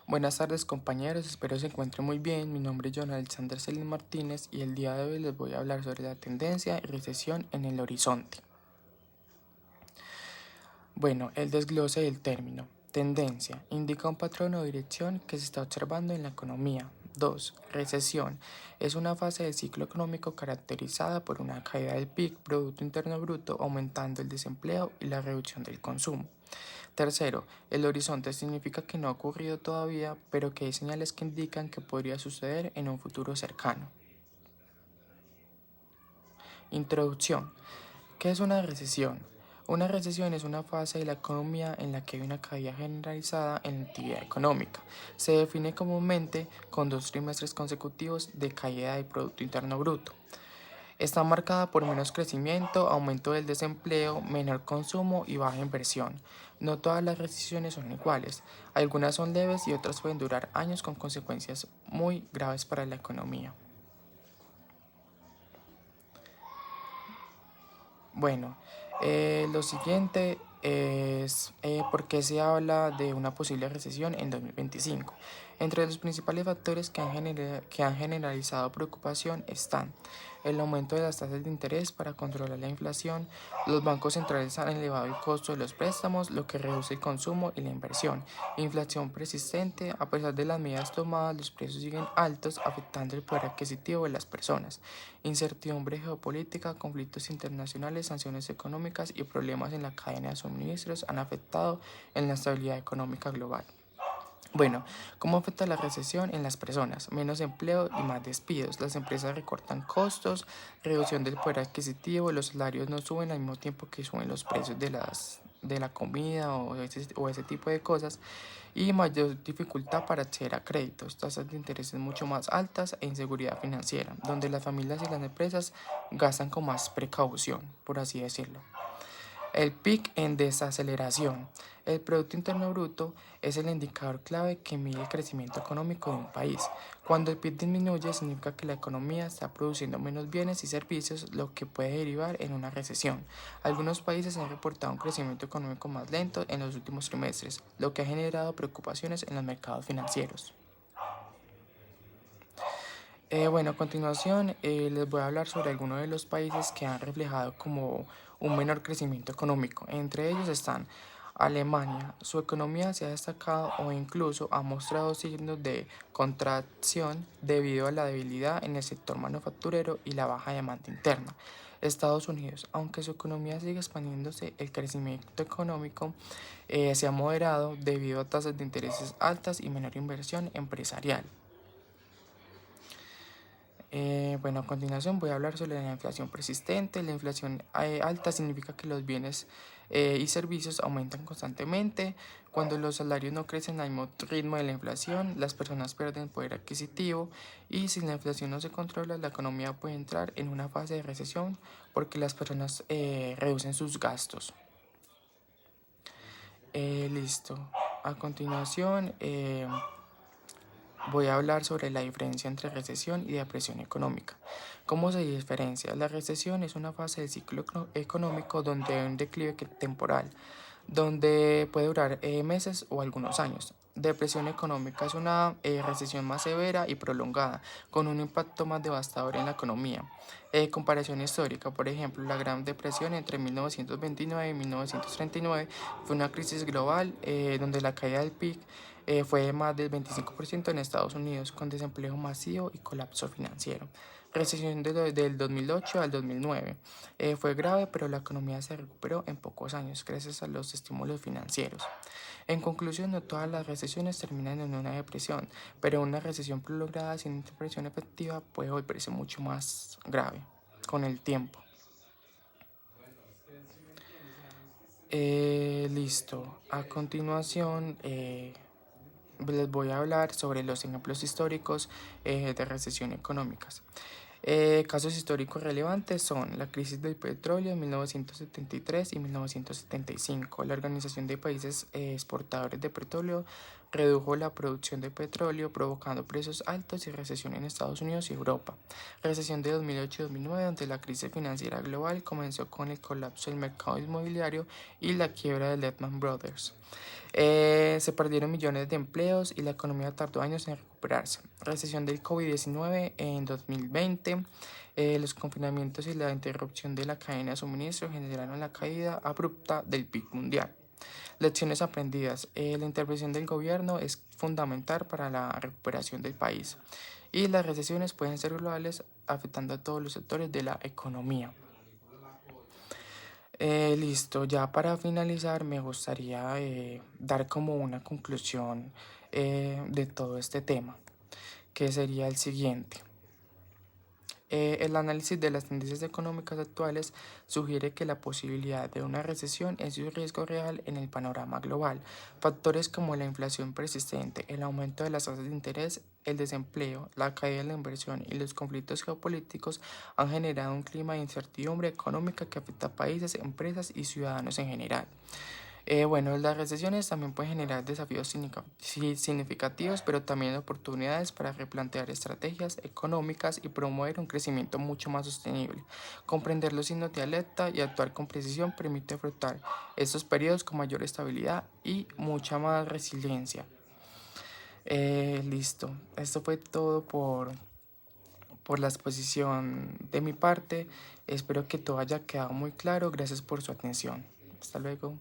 Buenas tardes compañeros, espero se encuentren muy bien. Mi nombre es John Alexander Celín Martínez y el día de hoy les voy a hablar sobre la tendencia y recesión en el horizonte. Bueno, el desglose del término. Tendencia. Indica un patrón o dirección que se está observando en la economía. 2. Recesión. Es una fase del ciclo económico caracterizada por una caída del PIB, Producto Interno Bruto, aumentando el desempleo y la reducción del consumo. Tercero, el horizonte significa que no ha ocurrido todavía, pero que hay señales que indican que podría suceder en un futuro cercano. Introducción. ¿Qué es una recesión? Una recesión es una fase de la economía en la que hay una caída generalizada en la actividad económica. Se define comúnmente con 2 trimestres consecutivos de caída del Producto Interno Bruto. Está marcada por menos crecimiento, aumento del desempleo, menor consumo y baja inversión. No todas las recesiones son iguales. Algunas son leves y otras pueden durar años con consecuencias muy graves para la economía. Bueno, lo siguiente es por qué se habla de una posible recesión en 2025. Entre los principales factores que han generalizado preocupación están el aumento de las tasas de interés para controlar la inflación. Los bancos centrales han elevado el costo de los préstamos, lo que reduce el consumo y la inversión. Inflación persistente. A pesar de las medidas tomadas, los precios siguen altos, afectando el poder adquisitivo de las personas. Incertidumbre geopolítica, conflictos internacionales, sanciones económicas y problemas en la cadena de suministros han afectado en la estabilidad económica global. Bueno, ¿cómo afecta la recesión en las personas? Menos empleo y más despidos. Las empresas recortan costos, reducción del poder adquisitivo, los salarios no suben al mismo tiempo que suben los precios de la comida o ese tipo de cosas, y mayor dificultad para acceder a créditos, tasas de intereses mucho más altas e inseguridad financiera, donde las familias y las empresas gastan con más precaución, por así decirlo. El PIB en desaceleración. El Producto Interno Bruto es el indicador clave que mide el crecimiento económico de un país. Cuando el PIB disminuye, significa que la economía está produciendo menos bienes y servicios, lo que puede derivar en una recesión. Algunos países han reportado un crecimiento económico más lento en los últimos trimestres, lo que ha generado preocupaciones en los mercados financieros. Bueno, a continuación les voy a hablar sobre algunos de los países que han reflejado como un menor crecimiento económico. Entre ellos están Alemania. Su economía se ha destacado o incluso ha mostrado signos de contracción debido a la debilidad en el sector manufacturero y la baja demanda interna. Estados Unidos, aunque su economía sigue expandiéndose, el crecimiento económico se ha moderado debido a tasas de intereses altas y menor inversión empresarial. Bueno, a continuación voy a hablar sobre la inflación persistente. La inflación alta significa que los bienes y servicios aumentan constantemente. Cuando los salarios no crecen al mismo ritmo de la inflación, las personas pierden poder adquisitivo, y si la inflación no se controla, la economía puede entrar en una fase de recesión porque las personas reducen sus gastos. Listo. A continuación, voy a hablar sobre la diferencia entre recesión y depresión económica. ¿Cómo se diferencia? La recesión es una fase del ciclo económico donde hay un declive temporal, donde puede durar meses o algunos años. Depresión económica es una recesión más severa y prolongada, con un impacto más devastador en la economía. Comparación histórica, por ejemplo, la Gran Depresión entre 1929 y 1939 fue una crisis global donde la caída del PIB fue de más del 25% en Estados Unidos, con desempleo masivo y colapso financiero. Recesión del 2008 al 2009. Fue grave, pero la economía se recuperó en pocos años gracias a los estímulos financieros. En conclusión, no todas las recesiones terminan en una depresión, pero una recesión prolongada sin intervención efectiva puede volverse mucho más grave con el tiempo. Listo. A continuación, les voy a hablar sobre los ejemplos históricos de recesión económicas. Casos históricos relevantes son la crisis del petróleo en 1973 y 1975. La Organización de Países Exportadores de Petróleo redujo la producción de petróleo, provocando precios altos y recesión en Estados Unidos y Europa. Recesión de 2008-2009, donde la crisis financiera global comenzó con el colapso del mercado inmobiliario y la quiebra de Lehman Brothers. Se perdieron millones de empleos y la economía tardó años en recuperarse. Recesión del COVID-19 en 2020. Los confinamientos y la interrupción de la cadena de suministro generaron la caída abrupta del PIB mundial. Lecciones aprendidas. La intervención del gobierno es fundamental para la recuperación del país y las recesiones pueden ser globales afectando a todos los sectores de la economía. Listo, ya para finalizar me gustaría dar como una conclusión de todo este tema, que sería el siguiente. El análisis de las tendencias económicas actuales sugiere que la posibilidad de una recesión es un riesgo real en el panorama global. Factores como la inflación persistente, el aumento de las tasas de interés, el desempleo, la caída de la inversión y los conflictos geopolíticos han generado un clima de incertidumbre económica que afecta a países, empresas y ciudadanos en general. Bueno, las recesiones también pueden generar desafíos significativos, pero también oportunidades para replantear estrategias económicas y promover un crecimiento mucho más sostenible. Comprender los signos de alerta y actuar con precisión permite afrontar estos periodos con mayor estabilidad y mucha más resiliencia. Listo, esto fue todo por la exposición de mi parte. Espero que todo haya quedado muy claro. Gracias por su atención. Hasta luego.